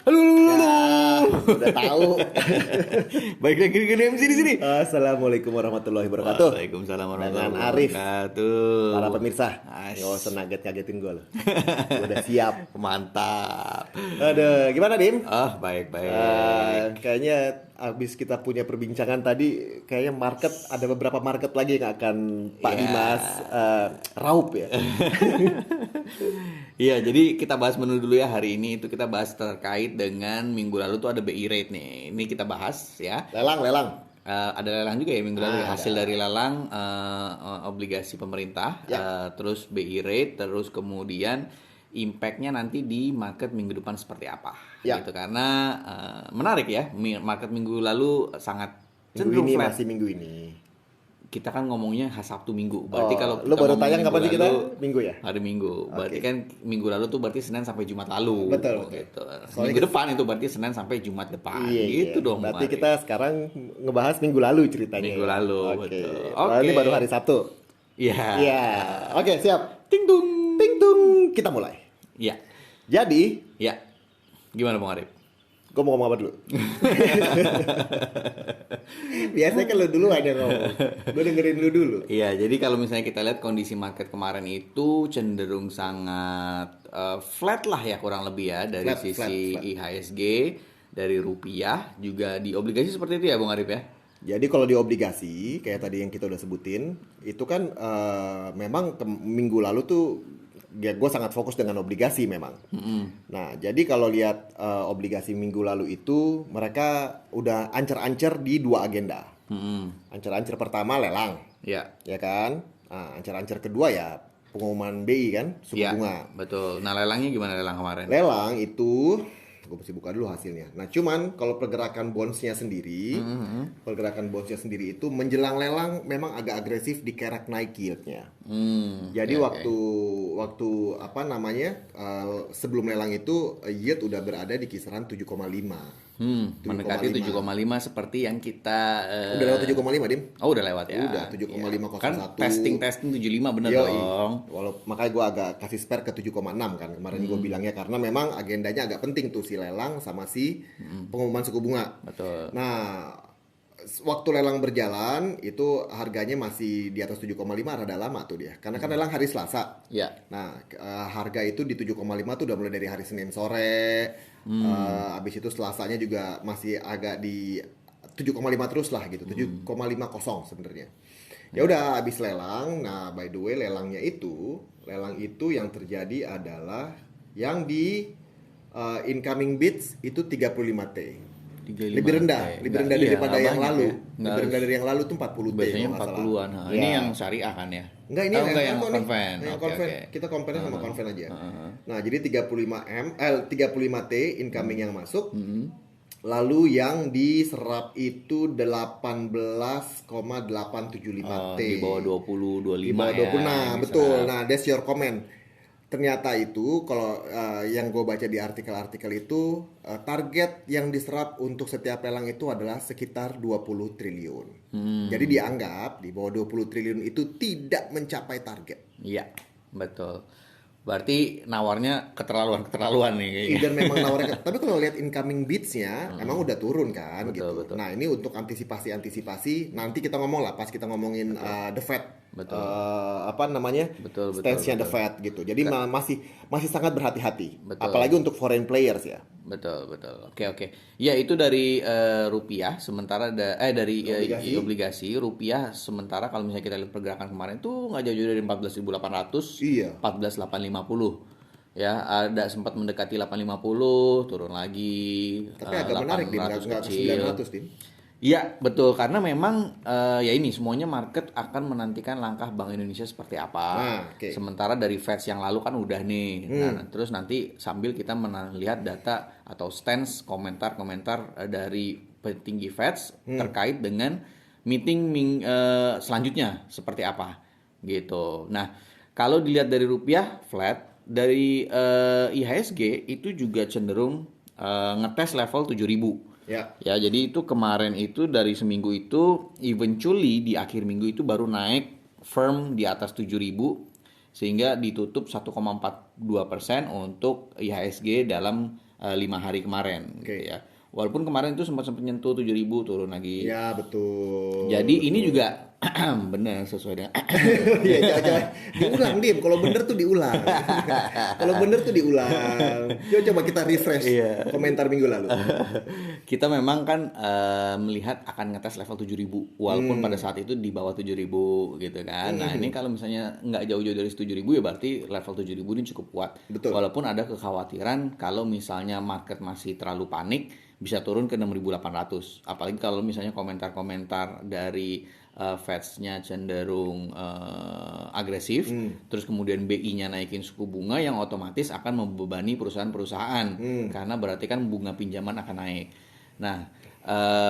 Halo, halo, halo. Ya, udah tahu. Baik lagi dengan MC di sini. Assalamualaikum warahmatullahi wabarakatuh. Waalaikumsalam Dengan warahmatullahi Arif, para wabarakatuh. pemirsa. As. Gak usah ngaget-ngagetin gue loh. Gue udah siap. Mantap. Aduh, gimana Dim? Ah, baik-baik. Kayaknya abis kita punya perbincangan tadi, kayaknya market ada beberapa market lagi yang akan Pak Ya. Dimas raup ya. Iya, jadi kita bahas menu dulu ya hari ini. Itu kita bahas terkait dengan minggu lalu tuh ada BI rate nih. Ini kita bahas ya. Lelang. Ada lelang juga ya minggu lalu ya. Hasil Ada. dari lelang obligasi pemerintah, Ya. terus BI rate, terus kemudian impactnya nanti di market minggu depan seperti apa Ya. gitu. Karena menarik ya, market minggu lalu sangat Minggu cenderung ini flat. masih minggu ini. Kita kan ngomongnya Sabtu Minggu. Berarti kalau Lu kita baru ngomong tayang minggu kapan sih kita? lalu, Minggu ya? hari Minggu. Berarti Oke. kan minggu lalu tuh berarti Senin sampai Jumat lalu. Betul. Gitu. Soalnya Minggu kita- depan itu berarti Senin sampai Jumat depan. Iya, Gitu iya. dong. Berarti Mari. kita sekarang ngebahas minggu lalu ceritanya. Minggu ya? lalu, Oke. betul. Nah, ini Oke. baru hari Sabtu. Iya. Iya. Oke, siap. Ting tung. Ting tung, kita mulai. Iya. Jadi, Iya. Gimana Bang Arif? gue mau ngomong apa dulu? Biasanya kan lu dulu ada ngomong. Gue dengerin lu dulu. Iya, jadi kalau misalnya kita lihat kondisi market kemarin itu cenderung sangat flat lah ya kurang lebih ya dari Flat, sisi flat. IHSG, dari rupiah, juga di obligasi seperti itu ya Bang Arif ya. Jadi kalau di obligasi, kayak tadi yang kita udah sebutin, itu kan memang minggu lalu tuh ya gue sangat fokus dengan obligasi memang. Nah, jadi kalau lihat obligasi minggu lalu itu mereka udah ancer-ancer di dua agenda. Ancer-ancer pertama lelang, Ya. ya kan? Nah, ancer-ancer kedua ya pengumuman BI kan, suku Ya, bunga. betul. Nah, lelangnya gimana lelang kemarin? Lelang itu gue mesti buka dulu hasilnya. Nah, cuman kalau pergerakan bondsnya sendiri itu menjelang lelang memang agak agresif dikerek naik yieldnya. Jadi oke, waktu apa namanya sebelum lelang itu yield udah berada di kisaran 7,5. Mendekati 7,5 seperti yang kita Udah lewat 7,5 Dim. Oh, udah lewat ya. Udah 7,501. Kan testing 75 bener Yoi. dong. Makanya gue agak kasih spare ke 7,6 kan kemarin gue bilangnya karena memang agendanya agak penting tuh si lelang sama si pengumuman suku bunga. Betul. Nah, waktu lelang berjalan itu harganya masih di atas 7,5 rada lama tuh dia. Karena kan lelang hari Selasa. Ya. Nah, harga itu di 7,5 tuh udah mulai dari hari Senin sore. Habis itu Selasanya juga masih agak di 7,5 terus lah gitu. 7,50 sebenarnya. Ya udah habis lelang. Nah, by the way lelang itu yang terjadi adalah yang di incoming bids itu 35T. 35 Lebih rendah daripada nggak yang banyak lalu. ya. Lebih rendah dari yang lalu tuh 40T. Biasanya kalau nggak salah. 40-an. Nah, Ya. ini yang syariah kan ya? Enggak, ini enggak yang kok nih. konven. Yang Oke, konven. oke. Kita compare sama konven aja. Nah, jadi 35T incoming yang masuk. Lalu yang diserap itu 18,875T. Di bawah 20, 25 Di bawah ya. 20. Nah, yang betul. diserap. Nah, that's your comment. Ternyata itu kalau yang gue baca di artikel-artikel itu target yang diserap untuk setiap lelang itu adalah sekitar 20 triliun. Jadi dianggap di bawah 20 triliun itu tidak mencapai target. Iya, betul. Berarti nawarnya keterlaluan nih kayaknya. Dan memang nawarnya, tapi kalau lihat incoming bids-nya emang udah turun kan Betul, gitu. betul. Nah, ini untuk antisipasi nanti kita ngomong lah pas kita ngomongin The Fed. Betul. Apa namanya? Betul, Stance-nya The betul. Fed gitu. Jadi masih sangat berhati-hati. Betul. Apalagi untuk foreign players ya. Betul. Oke. Ya, itu dari rupiah, sementara dari obligasi rupiah, sementara kalau misalnya kita lihat pergerakan kemarin tuh nggak jauh-jauh dari 14.800, Iya. 14.850. Ya, ada sempat mendekati 850, turun lagi. Tapi agak menarik Dim, 800 nggak ke kecil. 900 Dim. Iya, betul, karena memang ya ini semuanya market akan menantikan langkah Bank Indonesia seperti apa. Nah, oke. Sementara dari Fed yang lalu kan udah nih. Nah, terus nanti sambil kita melihat data atau stance komentar-komentar dari petinggi Fed terkait dengan meeting selanjutnya seperti apa gitu. Nah, kalau dilihat dari rupiah flat, dari IHSG itu juga cenderung ngetes level 7.000. Ya. Ya, jadi itu kemarin itu dari seminggu itu eventually di akhir minggu itu baru naik firm di atas 7.000 sehingga ditutup 1,42% untuk IHSG dalam 5 hari kemarin Oke. gitu ya. Walaupun kemarin itu sempat nyentuh 7.000 turun lagi. Ya betul. Jadi ini juga benar sesuai dengan Iya, coba diulang Dim. Kalau bener tuh diulang. Kalau bener tuh diulang. Coba kita refresh komentar minggu lalu. kita memang kan melihat akan ngetes level 7.000 walaupun pada saat itu di bawah 7.000 gitu kan. Nah, ini kalau misalnya nggak jauh-jauh dari 7.000 ya berarti level 7.000 ini cukup kuat. Betul. Walaupun ada kekhawatiran kalau misalnya market masih terlalu panik bisa turun ke 6.800. Apalagi kalau misalnya komentar-komentar dari Feds-nya cenderung agresif, terus kemudian BI-nya naikin suku bunga yang otomatis akan membebani perusahaan-perusahaan karena berarti kan bunga pinjaman akan naik. Nah,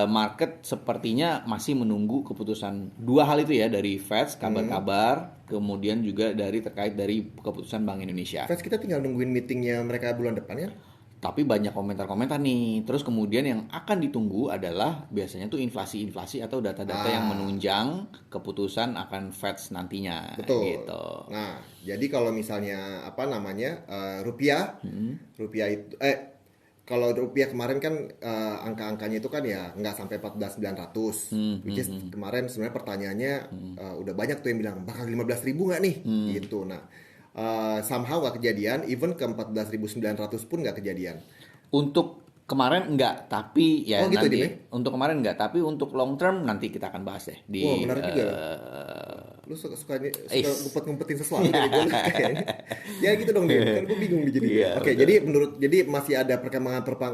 market sepertinya masih menunggu keputusan dua hal itu ya dari Feds, kabar-kabar, kemudian juga terkait dari keputusan Bank Indonesia. Feds kita tinggal nungguin meetingnya mereka bulan depan ya. Tapi banyak komentar-komentar nih. Terus kemudian yang akan ditunggu adalah biasanya tuh inflasi-inflasi atau data-data yang menunjang keputusan akan Feds nantinya. Betul. Gitu. Nah, jadi kalau misalnya rupiah, rupiah itu kalau rupiah kemarin kan angka-angkanya itu kan ya nggak sampai 14.900, which is kemarin sebenarnya pertanyaannya udah banyak tuh yang bilang bakal 15.000 nggak nih, gitu. Nah, somehow nggak kejadian, even ke 14.900 pun nggak kejadian. Untuk kemarin enggak, tapi ya gitu, nanti Dim, untuk kemarin enggak, tapi untuk long term nanti kita akan bahas deh di Wah, menarik juga. Lu suka ngumpet-ngumpetin sesuatu dari gue kayaknya. Ya gitu dong Dim, kan gue bingung nih jadi. Iya, Oke, jadi masih ada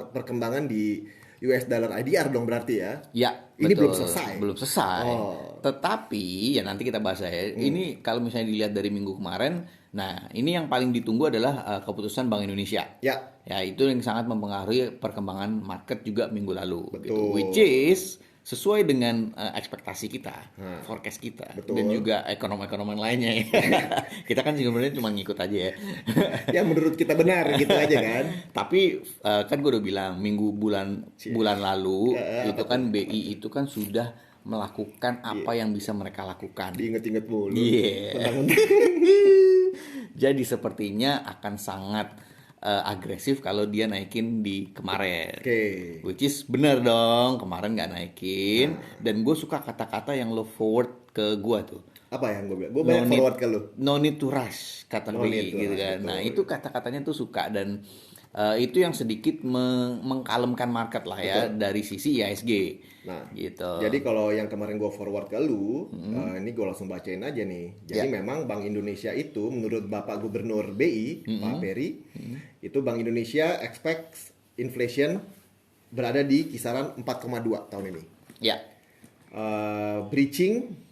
perkembangan di US dollar IDR dong berarti ya. Ya, Ini betul. belum selesai. Belum selesai. Oh. Tetapi ya nanti kita bahas ya. Ini kalau misalnya dilihat dari minggu kemarin, nah ini yang paling ditunggu adalah keputusan Bank Indonesia. Ya. Ya, itu yang sangat mempengaruhi perkembangan market juga minggu lalu. Betul. Gitu. Which is sesuai dengan ekspektasi kita, forecast kita, Betul. dan juga ekonom-ekonoman lainnya. Ya. Kita kan sebenarnya cuma ngikut aja ya. Ya menurut kita benar gitu aja kan. Tapi kan gue udah bilang bulan lalu itu kan BI itu kan sudah melakukan apa yang bisa mereka lakukan. Diinget-inget mulu. Iya. Jadi sepertinya akan sangat agresif kalau dia naikin di kemarin. Oke. Which is bener dong, kemarin nggak naikin. Dan gue suka kata-kata yang lo forward ke gue tuh. Apa yang gue bilang? Gue banyak forward ke lu. No need to rush, kata No BI need to gitu rush, kan. betul. Nah itu kata-katanya tuh suka dan itu yang sedikit mengkalemkan market lah ya dari sisi IHSG. Nah, gitu. jadi kalau yang kemarin gue forward ke lu, ini gue langsung bacain aja nih. Jadi memang Bank Indonesia itu menurut Bapak Gubernur BI, Pak Peri, itu Bank Indonesia expects inflation berada di kisaran 4,2 tahun ini. Ya. Breaching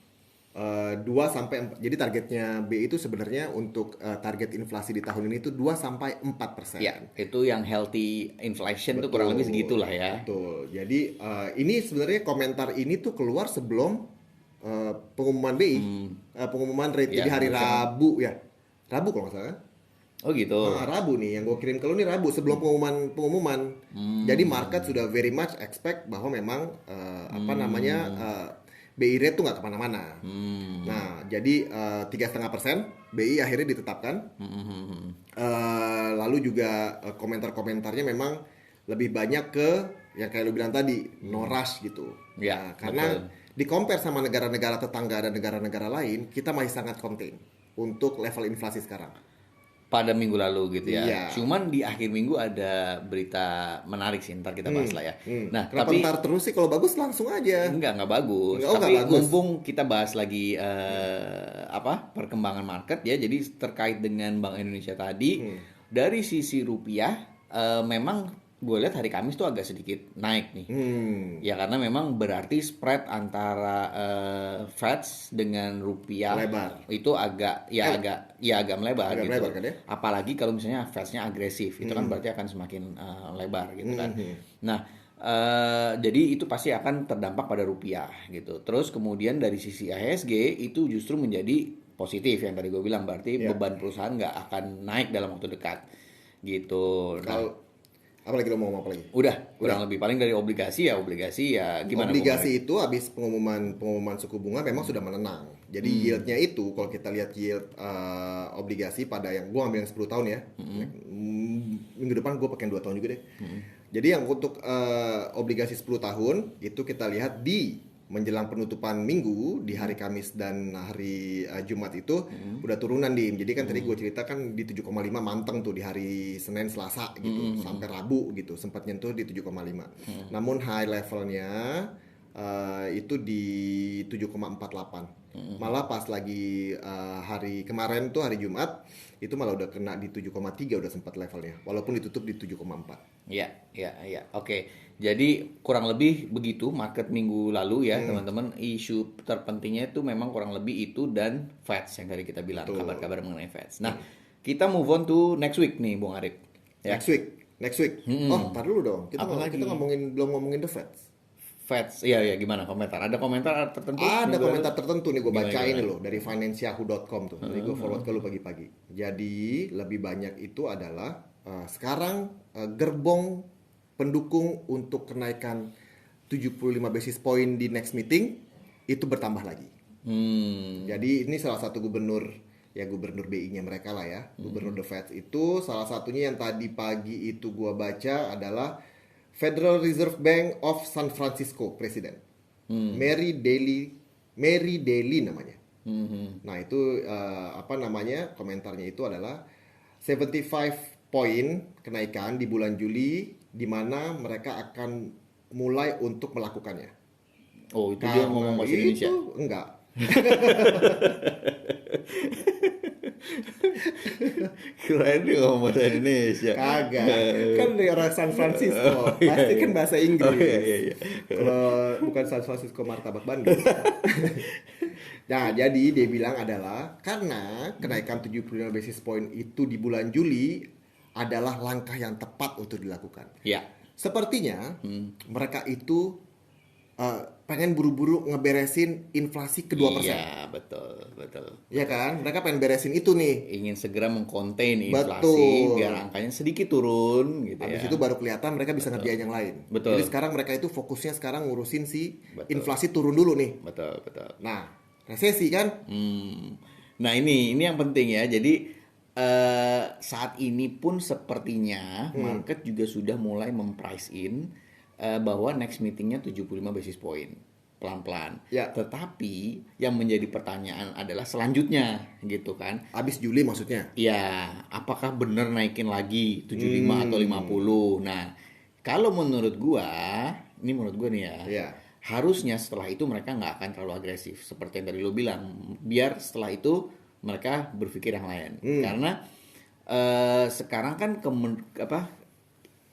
2 sampai 4. Jadi targetnya BI itu sebenarnya untuk target inflasi di tahun ini itu 2 sampai 4%. Ya, itu yang healthy inflation tuh kurang lebih segitulah ya. Betul. Jadi ini sebenarnya komentar ini tuh keluar sebelum pengumuman BI, pengumuman rate. Jadi hari Rabu ya. Rabu kalau nggak salah kan? Oh gitu. Nah, Rabu nih yang gue kirim ke lu nih Rabu sebelum pengumuman. Jadi market sudah very much expect bahwa memang BI rate tuh nggak kemana-mana. Nah, jadi 3,5% BI akhirnya ditetapkan. Lalu juga komentar-komentarnya memang lebih banyak ke yang kayak lu bilang tadi, no rush gitu. Ya, Nah, karena di compare sama negara-negara tetangga dan negara-negara lain, kita masih sangat contain untuk level inflasi sekarang. Pada minggu lalu gitu ya. Iya. Cuman di akhir minggu ada berita menarik sih, ntar kita bahas lah ya. Nah, Kenapa tapi ntar terus sih kalau bagus langsung aja. nggak bagus. Nggak Tapi bagus. mumpung kita bahas lagi perkembangan market ya. Jadi terkait dengan Bank Indonesia tadi, dari sisi rupiah memang gue lihat hari Kamis tuh agak sedikit naik nih. Ya karena memang berarti spread antara Feds dengan rupiah Lebar. itu agak melebar Agak gitu. melebar kan ya? Apalagi kalau misalnya Feds-nya agresif, itu kan berarti akan semakin lebar gitu kan. Nah, jadi itu pasti akan terdampak pada rupiah gitu. Terus kemudian dari sisi IHSG itu justru menjadi positif yang tadi gue bilang, berarti beban perusahaan nggak akan naik dalam waktu dekat gitu. Nah, Apalagi lo mau ngomong apa lagi? Udah kurang lebih paling dari obligasi ya gimana? Obligasi itu habis pengumuman suku bunga memang sudah menenang. Jadi yieldnya itu kalau kita lihat yield obligasi pada yang gua ambil yang 10 tahun ya. minggu depan gue pakai 2 tahun juga deh. Jadi yang untuk obligasi 10 tahun itu kita lihat di menjelang penutupan minggu di hari Kamis dan hari Jumat itu udah turunan Dim. Jadi kan tadi gue cerita kan di 7,5 manteng tuh di hari Senin Selasa gitu sampai Rabu gitu sempat nyentuh di 7,5. Namun high levelnya itu di 7,48. Malah pas lagi hari kemarin tuh hari Jumat itu malah udah kena di 7,3 udah sempat levelnya walaupun ditutup di 7,4. Ya. Oke. Jadi kurang lebih begitu market minggu lalu ya, teman-teman. Isu terpentingnya itu memang kurang lebih itu dan Feds yang tadi kita bilang, kabar-kabar mengenai Feds. Nah, kita move on to next week nih, Bung Arif. Ya. Next week. Oh, tar dulu dong. Kita belum ngomongin the Feds. Feds, iya gimana komentar? Ada komentar tertentu? Ada komentar tertentu nih gue bacain loh dari financialyahoo.com tuh. Jadi gue forward ke lu pagi-pagi. Jadi lebih banyak itu adalah sekarang gerbong pendukung untuk kenaikan 75 basis point di next meeting itu bertambah lagi. Jadi ini salah satu gubernur BI-nya mereka lah ya, gubernur The Fed itu salah satunya yang tadi pagi itu gua baca adalah Federal Reserve Bank of San Francisco President Mary Daly namanya. Nah itu komentarnya itu adalah 75 poin kenaikan di bulan Juli di mana mereka akan mulai untuk melakukannya. Oh, itu dia ngomong bahasa Indonesia? Enggak. Kirain dia ngomong bahasa Indonesia. Kagak. Kan dari orang San Francisco. Pasti kan bahasa Inggris. Iya. Kalau bukan San Francisco martabak Bandung. Nah, jadi dia bilang adalah karena kenaikan 75 basis point itu di bulan Juli adalah langkah yang tepat untuk dilakukan. Ya. Sepertinya mereka itu pengen buru-buru ngeberesin inflasi ke 2%. Iya, betul. Iya kan? Mereka pengen beresin itu nih. Ingin segera mengkontain inflasi biar angkanya sedikit turun gitu. Habis itu baru kelihatan mereka bisa ngerjain yang lain. Betul. Jadi sekarang mereka itu fokusnya sekarang ngurusin si inflasi turun dulu nih. Betul. Nah, resesi kan? Nah, ini yang penting ya. Jadi saat ini pun sepertinya market juga sudah mulai memprice in bahwa next meetingnya 75 basis point pelan-pelan. Ya. Tetapi yang menjadi pertanyaan adalah selanjutnya gitu kan. Habis Juli maksudnya? Ya, apakah benar naikin lagi 75 atau 50? Nah, kalau menurut gua nih ya. Harusnya setelah itu mereka nggak akan terlalu agresif seperti yang tadi lo bilang. Biar setelah itu mereka berpikir yang lain. Karena sekarang kan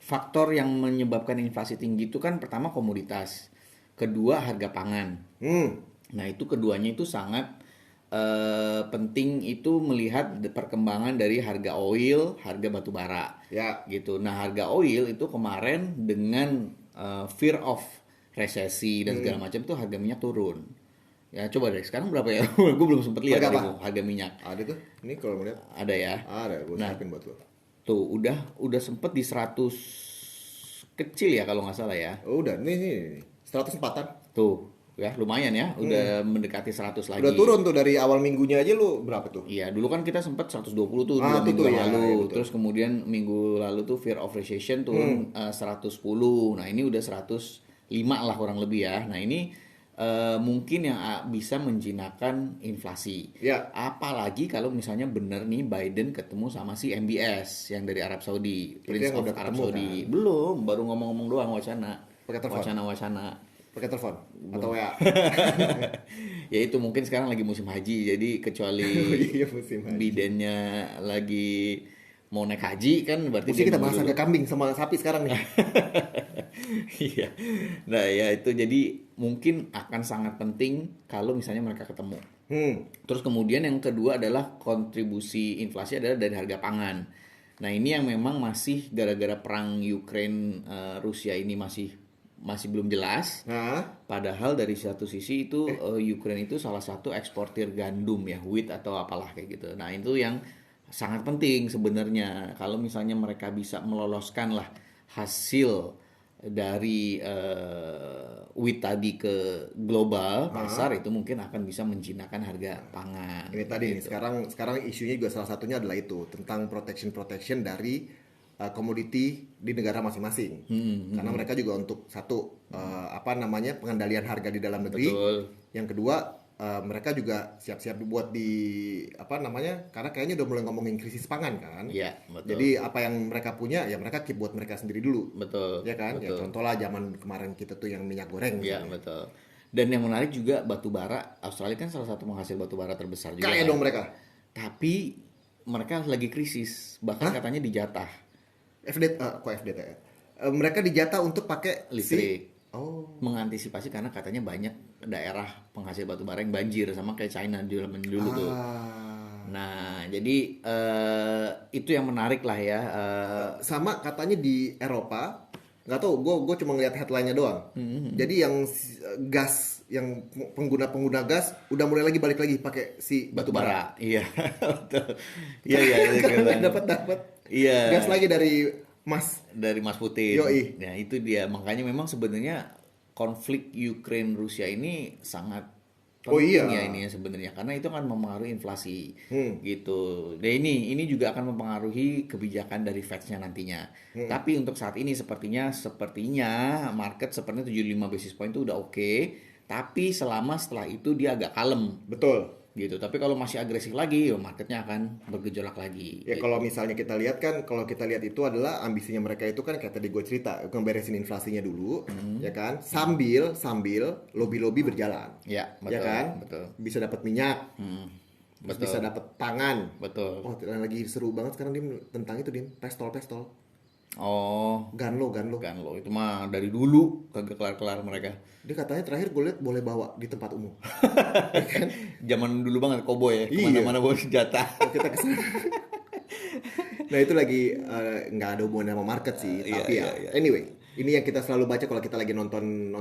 faktor yang menyebabkan inflasi tinggi itu kan pertama komoditas, kedua harga pangan. Nah itu keduanya itu sangat penting itu melihat perkembangan dari harga oil, harga batu bara. Ya. Gitu. Nah harga oil itu kemarin dengan fear of resesi dan segala macam tuh harga minyak turun. Ya coba deh sekarang berapa ya? Gue belum sempat lihat harga minyak. Ada tuh. Ini kalau mau lihat. Ada ya. Ada, gue siapin buat lo. Tuh udah sempet di 100 kecil ya kalau nggak salah ya. Oh, udah nih 104-an. Tuh ya lumayan ya, udah mendekati 100 lagi. Udah turun tuh dari awal minggunya aja lu berapa tuh? Iya, dulu kan kita sempat 120 tuh minggu lalu. Ya, terus kemudian minggu lalu tuh fear of recession turun 110. Nah, ini udah 105 lah kurang lebih ya. Nah, ini mungkin yang bisa menjinakkan inflasi. Ya. Apalagi kalau misalnya bener nih Biden ketemu sama si MBS yang dari Arab Saudi, Prince of Arab Saudi. Kan? Belum, baru ngomong-ngomong doang wacana. Wacana. Pakai telepon atau WA. Ya itu mungkin sekarang lagi musim haji, jadi kecuali Bidennya lagi mau naik haji kan berarti kita bahas harga kambing sama sapi sekarang nih. Iya. Nah ya itu jadi mungkin akan sangat penting kalau misalnya mereka ketemu. Terus kemudian yang kedua adalah kontribusi inflasi adalah dari harga pangan. Nah ini yang memang masih gara-gara perang Ukraine Rusia ini masih belum jelas. Padahal dari satu sisi itu Ukraine itu salah satu eksportir gandum ya, wheat atau apalah kayak gitu. Nah itu yang sangat penting sebenarnya kalau misalnya mereka bisa meloloskan lah hasil dari wheat tadi ke global pasar itu mungkin akan bisa menjinakkan harga pangan. Ini tadi gitu. Nih sekarang isunya juga salah satunya adalah itu tentang protection dari komoditi di negara masing-masing. Karena mereka juga untuk satu pengendalian harga di dalam negeri. Betul. Yang kedua mereka juga siap-siap buat karena kayaknya udah mulai ngomongin krisis pangan kan. Iya, betul. Jadi apa yang mereka punya ya mereka keep buat mereka sendiri dulu. Betul. Ya kan? Betul. Ya contoh lah zaman kemarin kita tuh yang minyak goreng. Iya, betul. Dan yang menarik juga batu bara, Australia kan salah satu penghasil batu bara terbesar juga. Kaya kan? dong mereka. Tapi mereka lagi krisis, bahkan katanya dijatah FDT ya? Mereka dijatah untuk pakai listrik. Oh. Mengantisipasi karena katanya banyak daerah penghasil batu bara yang banjir sama kayak China di zaman dulu tuh. Nah, jadi itu yang menarik lah ya. Sama katanya di Eropa, nggak tahu, gue cuma ngeliat headline-nya doang. Jadi yang gas, yang pengguna gas udah mulai lagi balik lagi pakai si batu bara. Iya, betul. Iya. Karena dapat Iya. gas lagi dari Mas Putin. Yoi. Nah, itu dia. Makanya memang sebenarnya konflik Ukraine Rusia ini sangat penting ya ini sebenarnya, karena itu akan mempengaruhi inflasi gitu. Dan ini juga akan mempengaruhi kebijakan dari Fed-nya nantinya. Tapi untuk saat ini sepertinya market sepertinya 75 basis point itu udah oke. Tapi setelah itu dia agak kalem. Betul. Gitu. Tapi kalau masih agresif lagi, ya marketnya akan bergejolak lagi. Ya gitu. Kalau misalnya kita lihat itu adalah ambisinya mereka itu kan kayak tadi gue cerita, ngeberesin inflasinya dulu, ya kan? Sambil lobby berjalan. Ya, betul. Ya kan? Betul. Bisa dapat minyak. Betul. Bisa dapat pangan. Betul. Oh, lagi seru banget sekarang tentang itu pestol. Oh, Ganlo itu mah dari dulu kagak kelar-kelar mereka. Dia katanya terakhir gue lihat boleh bawa di tempat umum. Ya kan? Zaman dulu banget koboi ya, kemana-mana bawa senjata. Kita kesana. Nah itu lagi nggak ada hubungan sama market sih, tapi anyway, ini yang kita selalu baca kalau kita lagi nonton.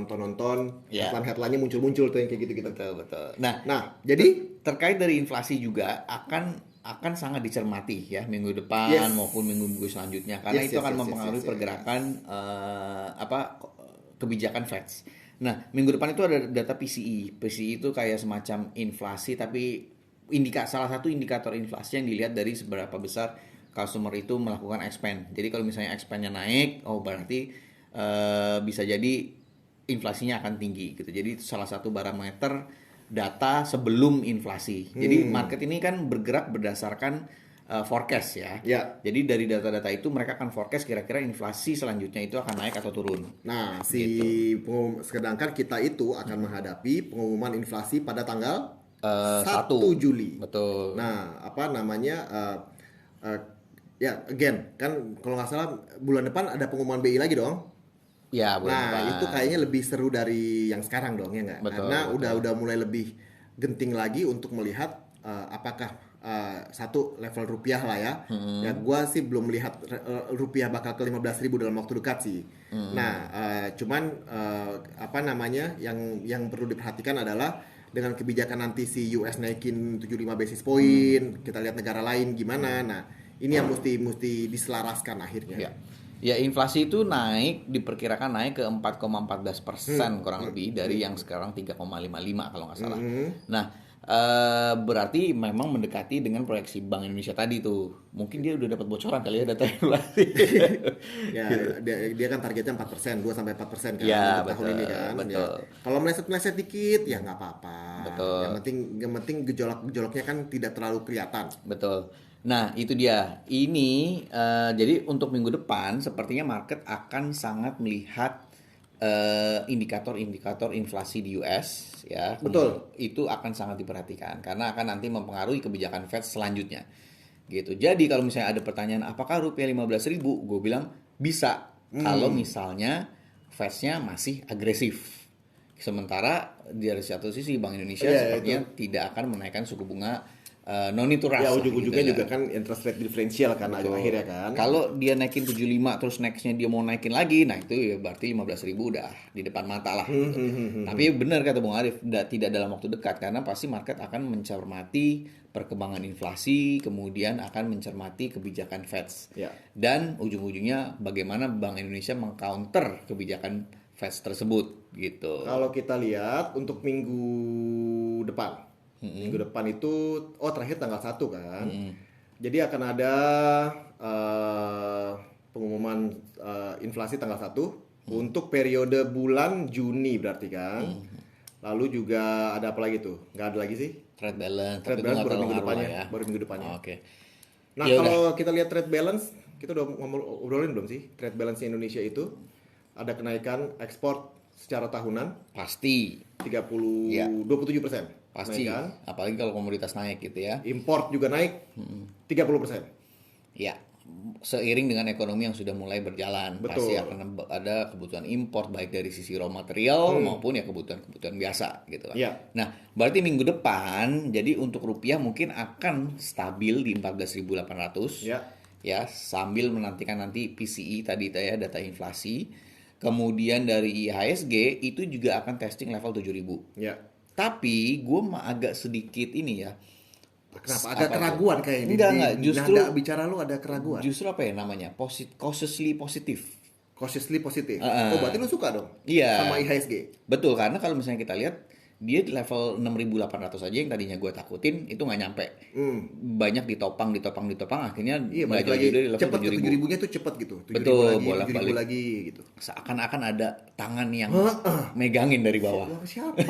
Headline-nya muncul tuh yang kayak gitu. Betul. Nah, jadi terkait dari inflasi juga akan sangat dicermati ya minggu depan maupun minggu selanjutnya, karena itu akan mempengaruhi pergerakan kebijakan Fed. Nah, minggu depan itu ada data PCE. PCE itu kayak semacam inflasi, tapi salah satu indikator inflasi yang dilihat dari seberapa besar customer itu melakukan expand. Jadi kalau misalnya expand-nya naik, berarti bisa jadi inflasinya akan tinggi gitu. Jadi salah satu barometer data sebelum inflasi. Jadi market ini kan bergerak berdasarkan forecast ya. Jadi dari data-data itu mereka akan forecast kira-kira inflasi selanjutnya itu akan naik atau turun. Nah, sedangkan kita itu akan menghadapi pengumuman inflasi pada tanggal 1 Juli. Betul. Nah, again kan kalau nggak salah bulan depan ada pengumuman BI lagi dong. Ya, nah itu kayaknya lebih seru dari yang sekarang dong ya nggak? Karena udah mulai lebih genting lagi untuk melihat apakah satu level rupiah lah ya. Ya gue sih belum melihat rupiah bakal ke 15.000 dalam waktu dekat sih. Nah yang perlu diperhatikan adalah dengan kebijakan nanti si US naikin 75 basis point, kita lihat negara lain gimana. Nah ini yang mesti diselaraskan akhirnya. Ya, inflasi itu diperkirakan naik ke 4,14% kurang lebih dari yang sekarang 3,55 kalau nggak salah. Nah, berarti memang mendekati dengan proyeksi Bank Indonesia tadi tuh. Mungkin dia udah dapat bocoran kali ya data inflasi. Ya, dia kan targetnya 4%, 2-4% kan ya, untuk tahun ini kan. Betul. Ya. Kalau meleset dikit ya nggak apa-apa. Betul. Yang penting gejolaknya kan tidak terlalu kelihatan. Betul. Nah, itu dia. Ini jadi untuk minggu depan sepertinya market akan sangat melihat indikator-indikator inflasi di US ya. Betul. Itu akan sangat diperhatikan karena akan nanti mempengaruhi kebijakan Fed selanjutnya. Gitu. Jadi kalau misalnya ada pertanyaan apakah rupiah 15.000, gue bilang bisa kalau misalnya Fed-nya masih agresif. Sementara dari satu sisi Bank Indonesia sepertinya tidak akan menaikkan suku bunga non-itu ya ujung-ujungnya juga kan interest rate differential kan akhirnya kan. Kalau dia naikin 75 terus nextnya dia mau naikin lagi, nah itu ya berarti 15.000 udah di depan mata lah gitu. Tapi benar kata Bung Arif, tidak dalam waktu dekat karena pasti market akan mencermati perkembangan inflasi, kemudian akan mencermati kebijakan Fed. Dan ujung-ujungnya bagaimana Bank Indonesia mengcounter kebijakan Fed tersebut gitu. Kalau kita lihat untuk minggu depan minggu depan itu terakhir tanggal 1 kan. Jadi akan ada pengumuman inflasi tanggal 1 untuk periode bulan Juni berarti kan. Lalu juga ada apa lagi tuh? Nggak ada lagi sih? Trade balance, Trade tapi itu balance nggak baru terlalu minggu ngaruh depannya, lah ya. baru minggu depannya. Oke. Nah, Ya udah. kalau kita lihat trade balance, kita udah obrolin belum sih? Trade balance Indonesia itu ada kenaikan ekspor secara tahunan Pasti, 27%. pasti. Kenaikan. Apalagi kalau komoditas naik gitu ya. Import juga naik 30%. Ya, seiring dengan ekonomi yang sudah mulai berjalan, pasti Betul. akan ada kebutuhan import baik dari sisi raw material maupun ya kebutuhan biasa gitu kan. Iya. Nah, berarti minggu depan jadi untuk rupiah mungkin akan stabil di 14.800 Ya. ya, sambil menantikan nanti PCE tadi ya, data inflasi. Kemudian dari IHSG itu juga akan testing level 7.000. Ya. Tapi gue mah agak sedikit ini ya. Kenapa? Ada Apa keraguan tuh? kayak ini. Enggak, justru Nada bicara lu ada keraguan. justru apa ya namanya? Cautiously positif. Cautiously positif. Heeh. Oh, berarti lu suka dong? Iya. Sama IHSG. Betul, karena kalau misalnya kita lihat dia di level 6.800 aja yang tadinya gue takutin itu nggak nyampe. Banyak ditopang, akhirnya Iya, nggak balik lagi jauh-jauh dari level cepet ke 7.000. 7.000-nya tuh cepet gitu. 7.000 Betul, lagi, 7.000 bolak-balik. lagi gitu. Seakan-akan ada tangan yang megangin dari bawah. Wah, siapa?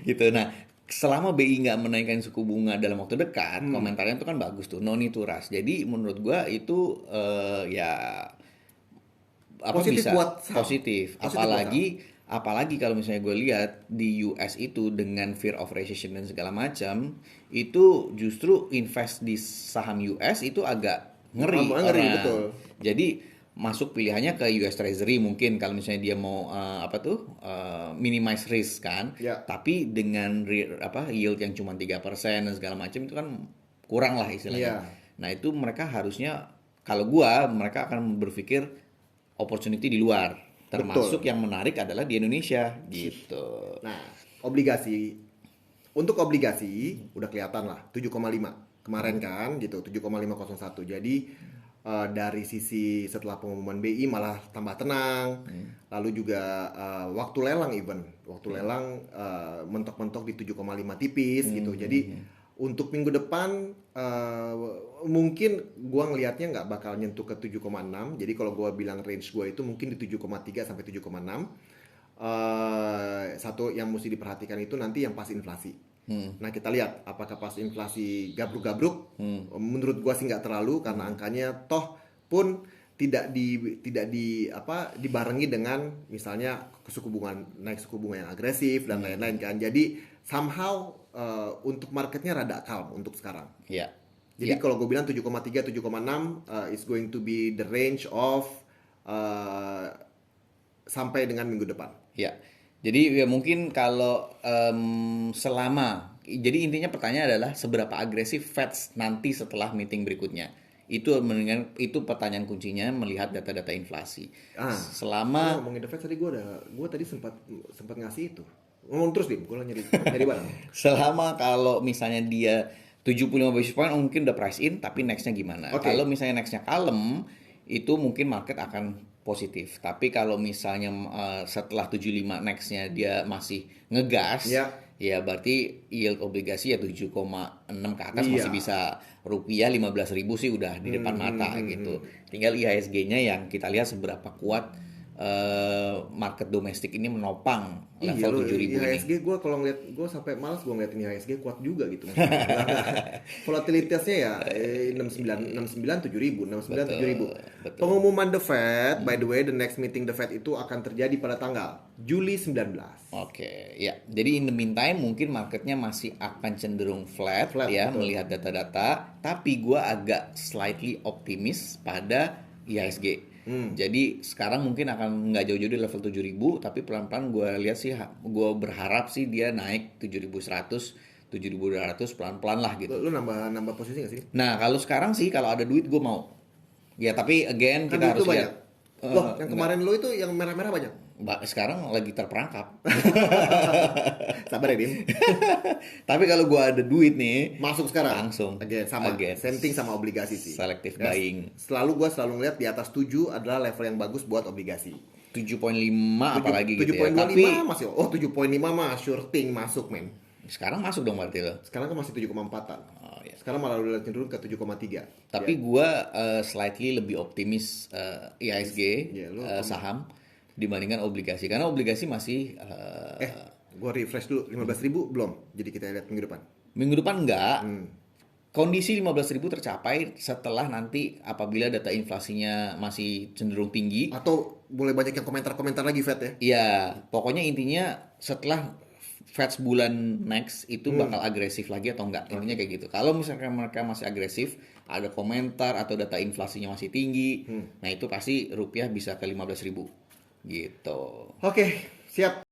Gitu. Nah, selama BI nggak menaikkan suku bunga dalam waktu dekat, komentarnya itu kan bagus tuh, no need to rush. Jadi menurut gua itu ya apa Positif bisa buat saham. positif. Positif Apalagi kalau misalnya gue lihat di US itu dengan fear of recession dan segala macam, itu justru invest di saham US itu agak ngeri. Ngeri, orang. betul. Jadi masuk pilihannya ke US Treasury mungkin kalau misalnya dia mau minimize risk kan. Ya. Tapi dengan yield yang cuma 3% dan segala macam itu kan kurang lah istilahnya. Iya. Nah, itu mereka harusnya mereka akan berpikir opportunity di luar. Termasuk yang menarik adalah di Indonesia gitu. Nah, untuk obligasi udah kelihatan lah 7,5 kemarin kan gitu 7,501. Jadi dari sisi setelah pengumuman BI malah tambah tenang. Lalu juga waktu lelang mentok-mentok di 7,5 tipis gitu. Jadi untuk minggu depan mungkin gua ngelihatnya nggak bakal nyentuh ke 7,6. Jadi kalau gua bilang range gua itu mungkin di 7,3 sampai 7,6. Satu yang mesti diperhatikan itu nanti yang pas inflasi. Nah, kita lihat apakah pas inflasi gabruk-gabruk. Menurut gua sih nggak terlalu karena angkanya toh pun tidak dibarengi dengan misalnya naik suku bunga yang agresif dan lain-lain kan. Jadi somehow untuk marketnya rada calm untuk sekarang. Iya. Jadi kalau gue bilang 7,3 7,6 is going to be the range of sampai dengan minggu depan. Ya. Jadi ya mungkin kalau jadi intinya pertanyaan adalah seberapa agresif Fed nanti setelah meeting berikutnya. Itu pertanyaan kuncinya melihat data-data inflasi. Ngomongin The Fed tadi gue tadi sempat ngasih itu. Ngomong terus gue nyari barang. Selama kalau misalnya dia 75 basis point mungkin udah price in, tapi nextnya gimana? Okay. Kalau misalnya nextnya kalem, itu mungkin market akan positif. Tapi kalau misalnya setelah 75 nextnya dia masih ngegas, ya berarti yield obligasi ya 7,6 ke atas masih bisa. Rupiah 15.000 sih udah di depan mata gitu. Tinggal IHSG-nya yang kita lihat seberapa kuat market domestik ini menopang level 7.000 ini. IHSG gue kalau ngeliat, gue sampai malas gue ngeliatin IHSG kuat juga gitu. Volatilitasnya ya 69 7.000. Pengumuman The Fed, by the way, the next meeting The Fed itu akan terjadi pada tanggal Juli 19. Oke, ya. Jadi in the meantime mungkin marketnya masih akan cenderung flat ya, betul. Melihat data-data. Tapi gue agak slightly optimis pada IHSG. Jadi sekarang mungkin akan nggak jauh-jauh di level 7.000, tapi pelan-pelan gue lihat sih, gue berharap sih dia naik 7.100, 7.200 pelan-pelan lah gitu. Lu nambah posisi nggak sih? Nah kalau sekarang sih kalau ada duit gue mau. Ya tapi again kita harus lihat. Loh, yang kemarin lu itu yang merah-merah banyak. Sekarang lagi terperangkap. Sabar ya, Dim. Tapi kalau gua ada duit nih, masuk sekarang. Langsung. Sama. Same thing sama obligasi sih. Selective buying. Gua selalu ngeliat di atas 7 adalah level yang bagus buat obligasi. 7.5 apalagi gitu ya. 7.25 masih. 7.5 mah sure thing masuk, men. Sekarang masuk dong berarti lo. Sekarang kan masih 7,4-an. Oh, ya. Sekarang malah udah cenderung ke 7,3. Tapi gua slightly lebih optimis IHSG Iya, lu saham dibandingkan obligasi karena obligasi masih Gua refresh dulu 15.000 belum. Jadi kita lihat minggu depan. minggu depan enggak. Kondisi 15.000 tercapai setelah nanti apabila data inflasinya masih cenderung tinggi. Atau boleh banyak yang komentar-komentar lagi Fed ya. Iya, pokoknya intinya setelah Fed bulan next itu bakal agresif lagi atau enggak. Intinya kayak gitu. Kalau misalkan mereka masih agresif, ada komentar atau data inflasinya masih tinggi, nah itu pasti rupiah bisa ke 15.000 gitu. Oke, siap.